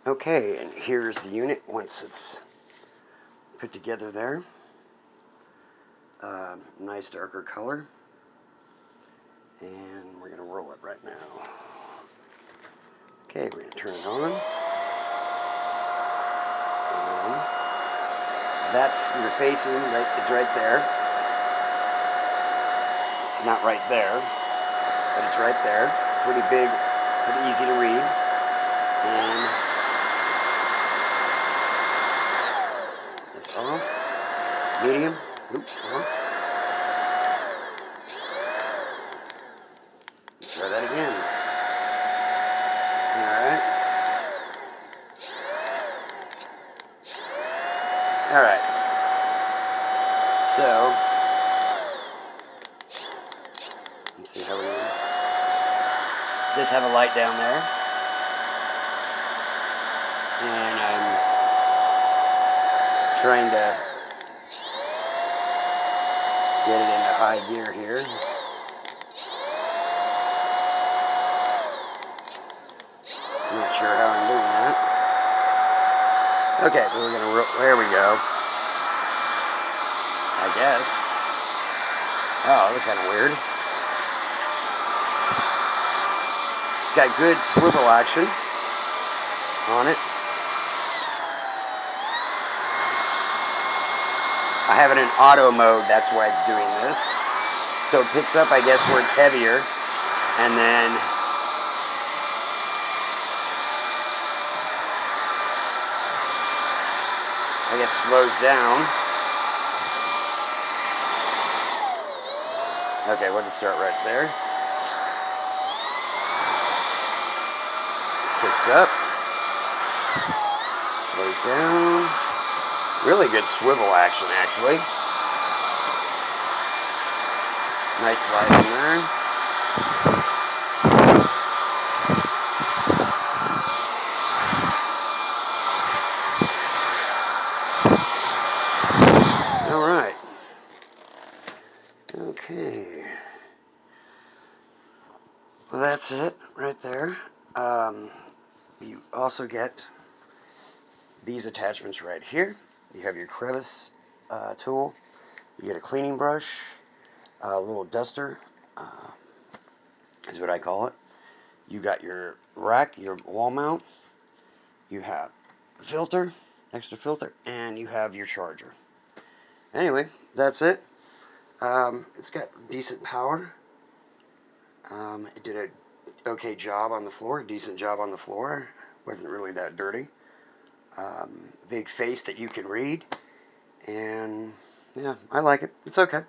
Okay, and here's the unit once it's put together there. Nice darker color. And we're going to roll it right now. Okay, we're going to turn it on. And that's your facing is right there. It's not right there, but it's right there. Pretty big, pretty easy to read. And it's off. Medium. Off. Try that again. Alright. Alright. So, let's see how we just have a light down there. And I'm trying to get it into high gear here. I'm not sure how I'm doing that. Okay, we're gonna, there we go. I guess. Oh, that was kind of weird. It's got good swivel action on it. I have it in auto mode, that's why it's doing this. So it picks up, I guess, where it's heavier, and then I guess slows down. Okay, we'll just start right there. Picks up. Slows down. Really good swivel action, actually. Nice light in there. All right. Okay. Well, that's it right there. You also get these attachments right here. You have your crevice tool. You get a cleaning brush, a little duster, is what I call it. You got your rack, your wall mount. You have a filter, extra filter, and you have your charger. Anyway, that's it. It's got decent power. It did a okay job on the floor, decent job on the floor. Wasn't really that dirty. Big face that you can read. And yeah, I like it. It's okay.